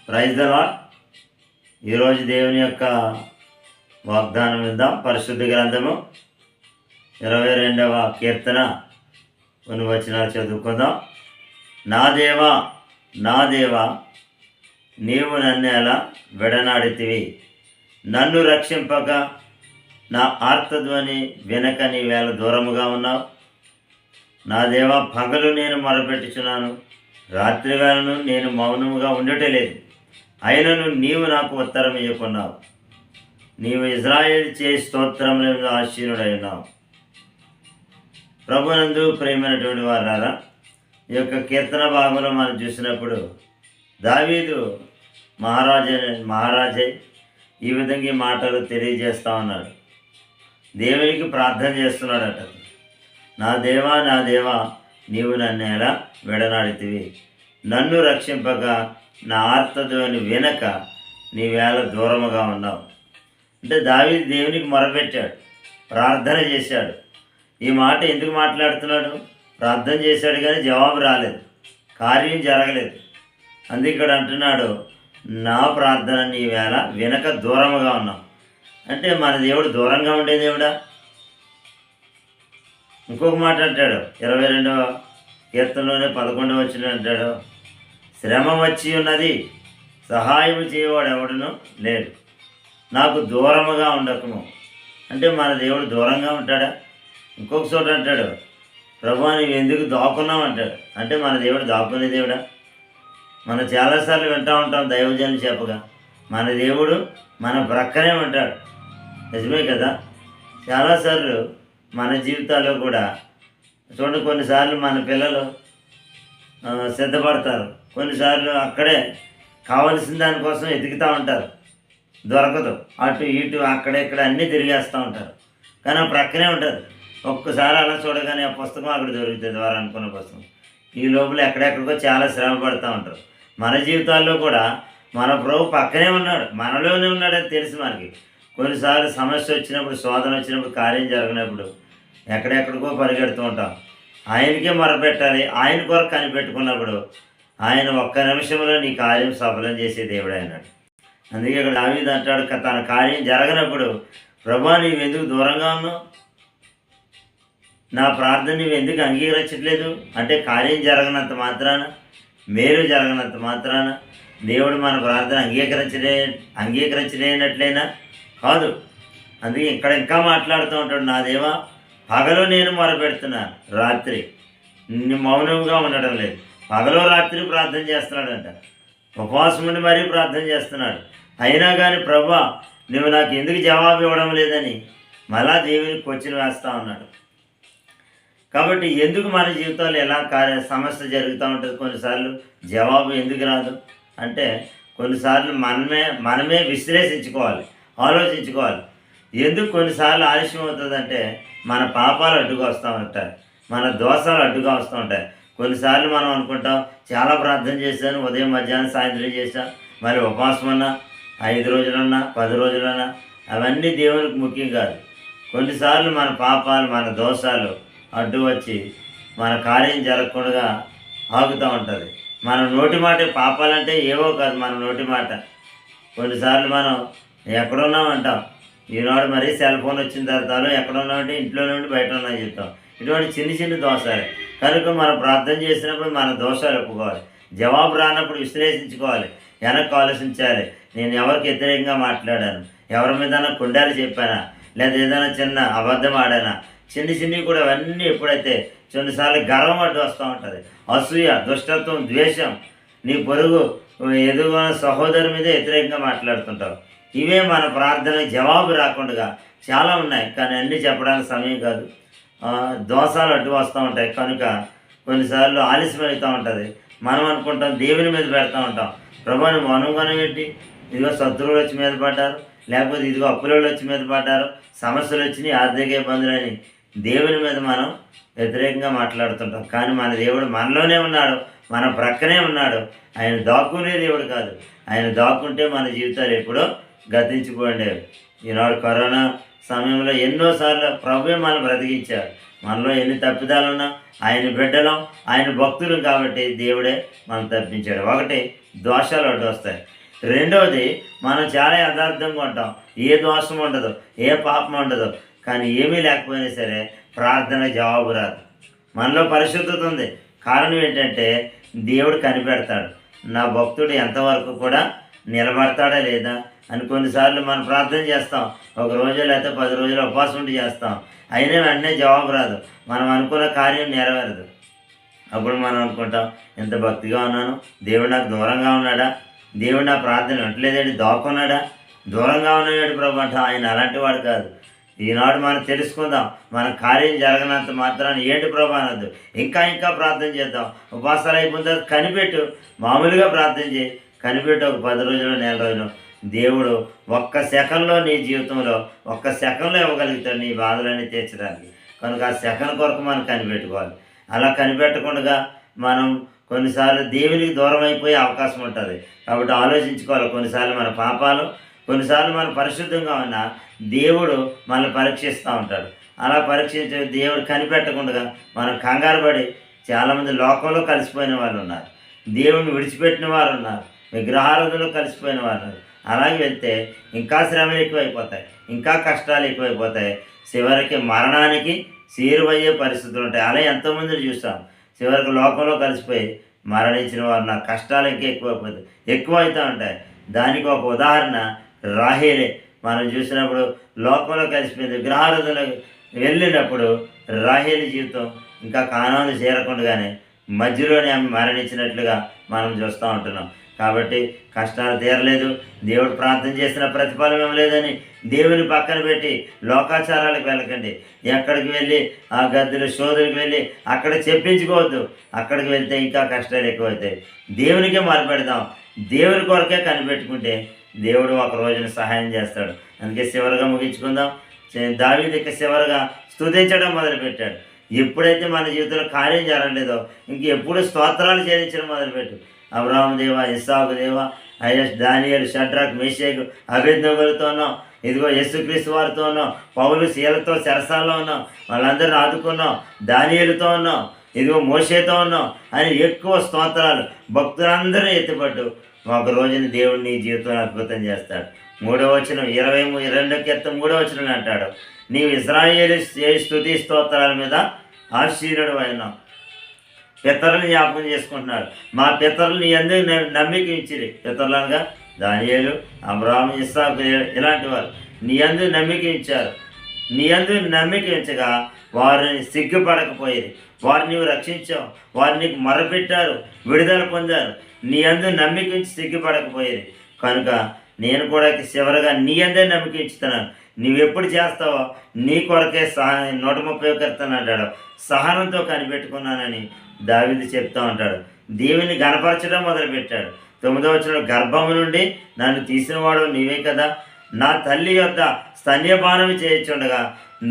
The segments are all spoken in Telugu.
Praise the lord. ఈరోజు దేవుని యొక్క వాగ్దానం విందాం. పరిశుద్ధ గ్రంథము 22వ కీర్తన కొన్ని వచనాలు చదువుకుందాం. నా దేవా, నా దేవా, నీవు నన్ను ఎలా విడనాడితివి, నన్ను రక్షింపక నా ఆర్తధ్వని వినక నీవేళ దూరముగా ఉన్నావు. నా దేవా, పగలు నేను మొరపెట్టుచున్నాను, రాత్రి వేళను నేను మౌనముగా ఉండటలేదు. అయినను నీవు నాకు ఉత్తరం ఇవ్వకున్నావు. నీవు ఇజ్రాయేల్ చే స్తోత్రములను ఆశీనుడై ఉన్నావు. ప్రభునందు ప్రేమైనటువంటి వారారా, ఈ యొక్క కీర్తన భాగంలో మనం చూసినప్పుడు దావీదు మహారాజే ఈ విధంగా ఈ మాటలు తెలియజేస్తూ ఉన్నాడు. దేవునికి ప్రార్థన చేస్తున్నాడట. నా దేవా, నా దేవా, నీవు నన్ను ఎలా విడనాడితివి, నన్ను రక్షింపక నా ఆర్తధ్వని వినక నీవేళ దూరముగా ఉన్నావు. అంటే దావీదు దేవునికి మొరపెట్టాడు, ప్రార్థన చేశాడు. ఈ మాట ఎందుకు మాట్లాడుతున్నాడు? ప్రార్థన చేశాడు కానీ జవాబు రాలేదు, కార్యం జరగలేదు. అందుకే ఇక్కడ అంటున్నాడు, నా ప్రార్థన నీవేళ వినక దూరముగా ఉన్నావు. అంటే మన దేవుడు దూరంగా ఉండే దేవుడా? ఇంకొక మాట అంటాడు 22వ కీర్తనలోనే 11వ వచనం అంటాడు, శ్రమ వచ్చి ఉన్నది, సహాయం చేయవాడు ఎవడును లేడు, నాకు దూరముగా ఉండకము. అంటే మన దేవుడు దూరంగా ఉంటాడా? ఇంకొక చోట అంటాడు, ప్రభువా నీవు ఎందుకు దాక్కున్నావు అంటాడు. అంటే మన దేవుడు దాక్కునే దేవుడా? మనం చాలాసార్లు వింటూ ఉంటాం దైవజనులు చెప్పగా, మన దేవుడు మన ప్రక్కనే ఉంటాడు. నిజమే కదా? చాలాసార్లు మన జీవితాల్లో కూడా చూడండి, కొన్నిసార్లు మన పిల్లలు సిద్ధపడతారు, కొన్నిసార్లు అక్కడే కావలసిన దానికోసం ఎదుగుతూ ఉంటారు, దొరకదు. అటు ఇటు అక్కడెక్కడ అన్నీ తిరిగేస్తూ ఉంటారు, కానీ ఆ ప్రక్కనే ఉంటుంది. ఒక్కసారి అలా చూడగానే ఆ పుస్తకం అక్కడ దొరుకుతుంది, వారు అనుకున్న పుస్తకం. ఈ లోపల ఎక్కడెక్కడికో చాలా శ్రమ పడుతూ ఉంటారు. మన జీవితాల్లో కూడా మన ప్రభు పక్కనే ఉన్నాడు, మనలోనే ఉన్నాడని తెలుసు మనకి. కొన్నిసార్లు సమస్య వచ్చినప్పుడు, శోధన వచ్చినప్పుడు, కార్యం జరగనప్పుడు ఎక్కడెక్కడికో పరిగెడుతూ ఉంటాం. ఆయనకే మొరపెట్టాలి. ఆయన కొరకు కనిపెట్టుకున్నప్పుడు ఆయన ఒక్క నిమిషంలో నీ కార్యం సఫలం చేసే దేవుడు అన్నాడు. అందుకే ఇక్కడ దావీదు అంటాడు, తన కార్యం జరగనప్పుడు ప్రభువా నీవు ఎందుకు దూరంగా ఉన్నావు, నా ప్రార్థన నువ్వు ఎందుకు అంగీకరించట్లేదు? అంటే కార్యం జరగనంత మాత్రాన, మేలు జరగనంత మాత్రాన దేవుడు మన ప్రార్థన అంగీకరించలేనట్లయినా కాదు. అందుకే ఇక్కడ ఇంకా మాట్లాడుతూ ఉంటాడు, నా దేవా పగలు నేను మొరపెడుతున్నాను, రాత్రి మౌనంగా ఉండడం లేదు. పగలో రాత్రి ప్రార్థన చేస్తున్నాడంట, ఉపవాసం ఉండి మరీ ప్రార్థన చేస్తున్నాడు. అయినా కానీ ప్రభువా నువ్వు నాకు ఎందుకు జవాబు ఇవ్వడం లేదని మళ్ళా దేవునికి క్వశ్చన్ వేస్తూ ఉన్నాడు. కాబట్టి ఎందుకు మన జీవితంలో ఎలా సమస్య జరుగుతూ ఉంటుంది? కొన్నిసార్లు జవాబు ఎందుకు రాదు అంటే కొన్నిసార్లు మనమే విశ్లేషించుకోవాలి, ఆలోచించుకోవాలి. ఎందుకు కొన్నిసార్లు ఆలస్యం అవుతుందంటే మన పాపాలు అడ్డుగా వస్తూ ఉంటాయి, మన దోషాలు అడ్డుగా వస్తూ ఉంటాయి. కొన్నిసార్లు మనం అనుకుంటాం చాలా ప్రార్థన చేశాను, ఉదయం మధ్యాహ్నం సాయంత్రం చేశాను, మరి ఉపవాసం అన్నా 5 రోజులన్నా 10 రోజులన్నా అవన్నీ దేవునికి ముఖ్యం కాదు. కొన్నిసార్లు మన పాపాలు, మన దోషాలు అడ్డు వచ్చి మన కార్యం జరగకుండా ఆగుతూ ఉంటుంది. మన నోటి మాట, పాపాలంటే ఏవో కాదు, మన నోటి మాట. కొన్నిసార్లు మనం ఎక్కడున్నామంటాం, ఈనాడు మరీ సెల్ ఫోన్ వచ్చిన తర్వాత ఎక్కడున్నామంటే ఇంట్లో నుండి బయట ఉన్నా చెప్తాం. ఇటువంటి చిన్న చిన్న దోషాలు కనుక మనం ప్రార్థన చేసినప్పుడు మన దోషాలు ఒప్పుకోవాలి. జవాబు రానప్పుడు విశ్లేషించుకోవాలి, వెనక్కి ఆలోచించాలి. నేను ఎవరికి వ్యతిరేకంగా మాట్లాడాను, ఎవరి మీద కుండాలు చెప్పానా, లేదా ఏదైనా చిన్న అబద్ధం ఆడానా, చిన్నవి కూడా అవన్నీ ఎప్పుడైతే కొన్నిసార్లు గర్వం అడ్డు వస్తూ ఉంటుంది, అసూయ, దుష్టత్వం, ద్వేషం, నీ పొరుగు ఎదుగున సహోదరు మీద వ్యతిరేకంగా మాట్లాడుతుంటావు. ఇవే మన ప్రార్థన జవాబు రాకుండా చాలా ఉన్నాయి, కానీ అన్నీ చెప్పడానికి సమయం కాదు. దోషాలు అడ్డు వస్తూ ఉంటాయి, కనుక కొన్నిసార్లు ఆలస్యం అవుతూ ఉంటుంది. మనం అనుకుంటాం దేవుని మీద పెడతా ఉంటాం, ప్రభువుని మౌనంగానే పెట్టి ఇదిగో శత్రువులు వచ్చి మీద పడ్డారు, లేకపోతే ఇదిగో అప్పుల వచ్చి మీద పడ్డారు, సమస్యలు వచ్చినాయి, ఆర్థిక ఇబ్బందులని దేవుని మీద మనం వ్యతిరేకంగా మాట్లాడుతుంటాం. కానీ మన దేవుడు మనలోనే ఉన్నాడు, మన ప్రక్కనే ఉన్నాడు. ఆయన దాక్కునే దేవుడు కాదు. ఆయన దాక్కుంటే మన జీవితాలు ఎప్పుడో గతించిపోయిండేవి. ఈనాడు కరోనా సమయంలో ఎన్నోసార్లు ప్రభువే మనం బ్రతికించాడు. మనలో ఎన్ని తప్పిదాలున్నా ఆయన బిడ్డలం, ఆయన భక్తులు కాబట్టి దేవుడే మనం తప్పించాడు. ఒకటి, దోషాలు అడ్డు వస్తాయి. రెండవది, మనం చాలా యథార్థంగా ఉంటాం, ఏ దోషం ఉండదు, ఏ పాపం ఉండదు. కానీ ఏమీ లేకపోయినా సరే ప్రార్థన జవాబు రాదు. మనలో పరిశుద్ధత ఉంది. కారణం ఏంటంటే దేవుడు కనిపెడతాడు, నా భక్తుడు ఎంతవరకు కూడా నిలబడతాడా లేదా అని. కొన్నిసార్లు మనం ప్రార్థన చేస్తాం, ఒక రోజు లేకపోతే 10 రోజులు ఉపవాసం ఉండి చేస్తాం, అయినా వెంటనే జవాబు రాదు, మనం అనుకున్న కార్యం నెరవేరదు. అప్పుడు మనం అనుకుంటాం, ఎంత భక్తిగా ఉన్నాను, దేవుడు నాకు దూరంగా ఉన్నాడా, దేవుడు నా ప్రార్థన వింటలేదేంటి, దాక్కున్నాడా, దూరంగా ఉన్నాడు ప్రభు అంట. ఆయన అలాంటి వాడు కాదు. ఈనాడు మనం తెలుసుకుందాం, మన కార్యం జరగనంత మాత్రాన్ని ఏంటి ప్రభు అనొద్దు, ఇంకా ఇంకా ప్రార్థన చేద్దాం. ఉపవాసాలు అయిపోయిన తర్వాత కనిపెట్టు, మామూలుగా ప్రార్థన చేయి, కనిపెట్టు. ఒక 10 రోజులు, నెల రోజులు దేవుడు ఒక్క సెకండ్లో నీ జీవితంలో ఒక్క సెకండ్లో ఇవ్వగలుగుతాడు నీ బాధలన్నీ తీర్చడానికి. కనుక ఆ సెకండ్ కొరకు మనం కనిపెట్టుకోవాలి. అలా కనిపెట్టకుండా మనం కొన్నిసార్లు దేవునికి దూరం అయిపోయే అవకాశం ఉంటుంది. కాబట్టి ఆలోచించుకోవాలి. కొన్నిసార్లు మన పాపాలు, కొన్నిసార్లు మనం పరిశుద్ధంగా ఉన్నా దేవుడు మనల్ని పరీక్షిస్తూ ఉంటాడు. అలా పరీక్షించే దేవుడు కనిపెట్టకుండా మనం కంగారు పడి, చాలామంది లోకంలో కలిసిపోయిన వాళ్ళు ఉన్నారు, దేవుడిని విడిచిపెట్టిన వారు ఉన్నారు, విగ్రహారాధనలో కలిసిపోయిన వారు ఉన్నారు. అలాగే వెళ్తే ఇంకా శ్రమలు ఎక్కువైపోతాయి, ఇంకా కష్టాలు ఎక్కువైపోతాయి, చివరికి మరణానికి చేరువయ్యే పరిస్థితులు ఉంటాయి. అలా ఎంతోమందిని చూస్తాం, చివరికి లోకంలో కలిసిపోయి మరణించిన వారు నా కష్టాలు ఇంకా ఎక్కువైపోతాయి, ఎక్కువ అవుతూ ఉంటాయి. దానికి ఒక ఉదాహరణ రాహేలే. మనం చూసినప్పుడు లోకంలో కలిసిపోయింది, విగ్రహారాధనలకు వెళ్ళినప్పుడు రాహేలు జీవితం ఇంకా కానాను చేరకుండానే మధ్యలోనే ఆమె మరణించినట్లుగా మనం చూస్తూ ఉంటున్నాం. కాబట్టి కష్టాలు తీరలేదు, దేవుడు ప్రార్థన చేసిన ప్రతిఫలం ఇవ్వలేదని దేవుని పక్కన పెట్టి లోకాచారాలకు వెళ్ళకండి. ఎక్కడికి వెళ్ళి ఆ గద్దెలు శోధులకు వెళ్ళి అక్కడ చెప్పించుకోవద్దు. అక్కడికి వెళ్తే ఇంకా కష్టాలు ఎక్కువవుతాయి. దేవునికే మొరపెడదాం, దేవుని కొరకే కనిపెట్టుకుంటే దేవుడు ఒక రోజున సహాయం చేస్తాడు. అందుకే చివరిగా ముగించుకుందాం. దావీదు చివరిగా స్తుతించడం మొదలుపెట్టాడు. ఎప్పుడైతే మన జీవితంలో కార్యం జరగలేదో ఇంకెప్పుడు స్తోత్రాలు చెల్లించడం మొదలుపెట్టు. అబ్రహాము దేవ, ఇస్సాకు దేవ, అయ్యస్, దానియేలు, షడ్రక్, మేషేకు, అబేద్నెగోలతో ఉన్నాం, ఇదిగో యేసుక్రీస్తు వారితో ఉన్నాం, పౌలు శీలతో చెరసాల్లో ఉన్నాం, వాళ్ళందరిని ఆదుకున్నాం, దానియేలుతో ఉన్నాం, ఇదిగో మోషేతో ఉన్నాం అని ఎక్కువ స్తోత్రాలు భక్తులందరూ ఎత్తిపట్టు. ఒక రోజున దేవుడు నీ జీవితంలో అద్భుతం చేస్తాడు. 3వ వచనం 22వ కీర్తన 3వ వచనం అంటాడు, నీవు ఇశ్రాయేలు స్తుతి స్తోత్రాల మీద ఆశీర్వాడు అయినావు. పితరులను జ్ఞాపకం చేసుకుంటున్నాడు. మా పితరులు నీ అందరూ నమ్మిక ఇచ్చిరి. పితరులు అనగా దానియేలు, అబ్రహాము, ఇస్సాకు ఇలాంటి వారు నీ అందరూ నమ్మిక ఇచ్చారు. నీ అందరూ నమ్మిక ఇచ్చగా వారిని సిగ్గుపడకపోయేది. వారిని నీవు రక్షించావు, వారిని నీకు మొరపెట్టారు, విడుదల పొందారు. నీ అందరూ నమ్మిక ఇచ్చి సిగ్గుపడకపోయేది. కనుక నేను కూడా చివరిగా నీ అందరూ నమ్మిక ఇచ్చుతున్నాను. నువ్వెప్పుడు చేస్తావో నీ కొరకే 130 కీర్తన అంటాడు, సహనంతో కనిపెట్టుకున్నానని దావీదు చెప్తూ ఉంటాడు. దేవుని గణపరచడం మొదలుపెట్టాడు. 9వ వచనంలో, గర్భము నుండి నన్ను తీసినవాడు నీవే కదా, నా తల్లి యొద్ద స్తన్యపానం చేయించుండగా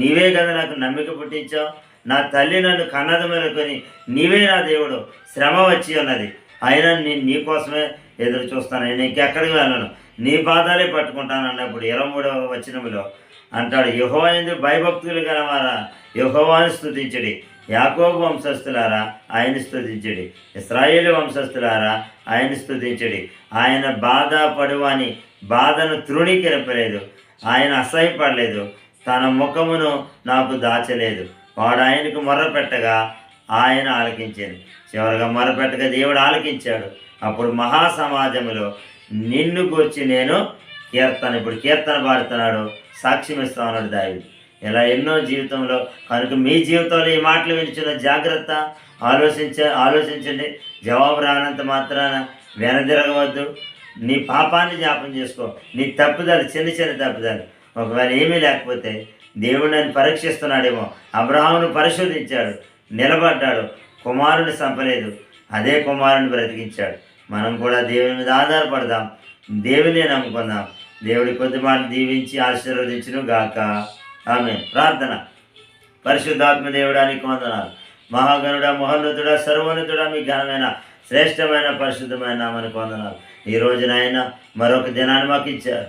నీవే కదా నాకు నమ్మిక పుట్టించావు. నా తల్లి నన్ను కన్నది మెలుకొని నీవే నా దేవుడు. శ్రమ వచ్చి ఉన్నది, అయినా నేను నీ కోసమే ఎదురు చూస్తాను, నేను ఇంకెక్కడికి వెళ్ళను, నీ పాదాలే పట్టుకుంటాను అన్నప్పుడు 23వ వచనంలో అంటాడు, యెహోవా యందు భయభక్తులు గలవారా యెహోవాను స్తుతించుడి, యాకోబు వంశస్థులారా ఆయన స్తుతించుడి, ఇశ్రాయేలు వంశస్థులారా ఆయన స్తుతించుడి. ఆయన బాధ పడువాని బాధను తృణీకరింపలేదు, ఆయన అసహ్యపడలేదు, తన ముఖమును నాకు దాచలేదు. వాడు ఆయనకు మొర్రపెట్టగా ఆయన ఆలకించాను. చివరిగా మొరపెట్టగా దేవుడు ఆలకించాడు. అప్పుడు మహాసమాజంలో నిన్ను గూర్చి నేను కీర్తన, ఇప్పుడు కీర్తన పాడుతున్నాడు, సాక్ష్యం ఇస్తా ఉన్నాడు దావీదు. ఇలా ఎన్నో జీవితంలో. కనుక మీ జీవితంలో ఈ మాటలు వినిచిన జాగ్రత్త, ఆలోచించండి. జవాబు రానంత మాత్రాన వెనదిరగవద్దు. నీ పాపాన్ని జ్ఞాపం చేసుకో, నీ తప్పుదలు, చిన్న చిన్న తప్పుదలు. ఒకవేళ ఏమీ లేకపోతే దేవుడు నన్ను పరీక్షిస్తున్నాడేమో. అబ్రహామును పరిశోధించాడు, నిలబడ్డాడు, కుమారుని చంపలేదు, అదే కుమారుని బ్రతికించాడు. మనం కూడా దేవుని మీద ఆధారపడదాం, దేవుని నమ్ముకుందాం. దేవుడి కొద్ది మాట దీవించి ఆశీర్వదించును గాక. ఆమేన్. ప్రార్థన. పరిశుద్ధాత్మ దేవుడానికి వందనాలు. మహాగణుడ, మహోన్నతుడ, సర్వోన్నతుడ, మీ ఘనమైన శ్రేష్టమైన పరిశుద్ధమైన నామానికి వందనాలు. ఈ రోజున ఆయన మరొక దినాన్ని మాకు ఇచ్చారు.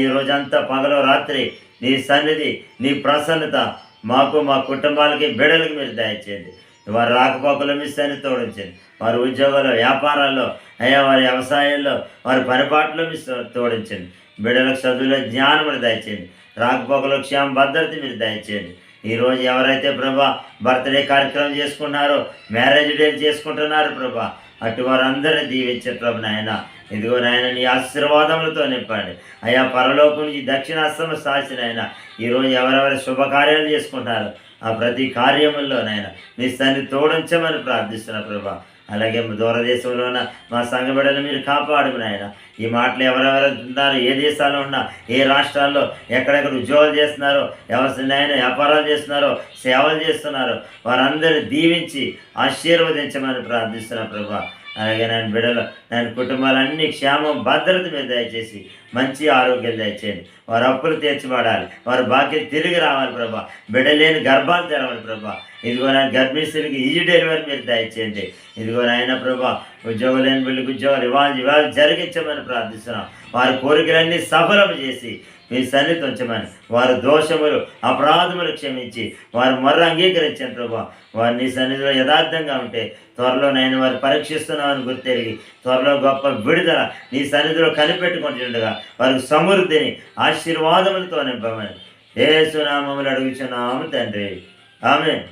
ఈ రోజంతా పగలు రాత్రి నీ సన్నిధి, నీ ప్రసన్నత మాకు, మా కుటుంబాలకి, బిడ్డలకి మీరు దయచేయండి. వారి రాకపోకలు మీ సన్నిధి తోడించండి. వారి ఉద్యోగాల్లో, వ్యాపారాల్లో, అయ్యా వారి వ్యవసాయాల్లో, వారి పరిపాట్లో మీ తోడించండి. బిడ్డలకు చదువులో జ్ఞానములు దయచేయండి. రాకపోకలు క్షేమ భద్రత మీరు దయచేయండి. ఈరోజు ఎవరైతే ప్రభా బర్త్డే కార్యక్రమం చేసుకున్నారో, మ్యారేజ్ డే చేసుకుంటున్నారు ప్రభా, అటు వారందరినీ దీవించే ప్రభు నాయన. ఇదిగో నాయన నీ ఆశీర్వాదములతో నింపండి అయ్యా. పరలోకం నుంచి దక్షిణాస్తమ సాక్షి నాయన. ఈరోజు ఎవరెవరి శుభకార్యాలు చేసుకుంటారో ఆ ప్రతి కార్యముల్లో నాయన నీ సన్ని తోడించమని ప్రార్థిస్తున్నా ప్రభా. అలాగే దూరదేశంలో ఉన్న మా సంఘ బిడ్డలు మీరు కాపాడు నాయన. ఈ మాటలు ఎవరెవరు ఉన్నారు, ఏ దేశాల్లో ఉన్నా, ఏ రాష్ట్రాల్లో ఎక్కడెక్కడ ఉద్యోగాలు చేస్తున్నారో, ఎవరినైనా వ్యాపారాలు చేస్తున్నారో, సేవలు చేస్తున్నారో వారందరూ దీవించి ఆశీర్వదించమని ప్రార్థిస్తున్నా ప్రభా. అలాగే నేను బిడ్డలు, నేను కుటుంబాలన్నీ క్షేమం భద్రత మీద దయచేసి మంచి ఆరోగ్యం దయచేయండి. వారు అప్పులు తీర్చబడాలి, వారు బాకీ తిరిగి రావాలి ప్రభా. బిడ్డలేని గర్భాలు తెరవాలి ప్రభా. ఇదిగో నాయన గర్భిణీస్తులకి ఈజీ డెలివరీ మీరు దయచేయండి. ఇదిగో నాయన ప్రభా ఉద్యోగం లేని బిడ్డలకు ఉద్యోగాలు ఇవాళ జరిగించమని ప్రార్థిస్తున్నాం. వారి కోరికలన్నీ సఫలం చేసి మీ సన్నిధి ఉంచమని, వారి దోషములు అపరాధములు క్షమించి వారి మొర్ర అంగీకరించండి ప్రభా. వారు నీ సన్నిధిలో యథార్థంగా ఉంటే త్వరలో నేను వారు పరీక్షిస్తున్నామని గుర్తెరిగి త్వరలో గొప్ప విడుదల నీ సన్నిధిలో కనిపెట్టుకుంటుండగా వారికి సమృద్ధిని ఆశీర్వాదములతో నింపమని యేసు నామములో అడుగుచున్నాము తండ్రి. ఆమేన్.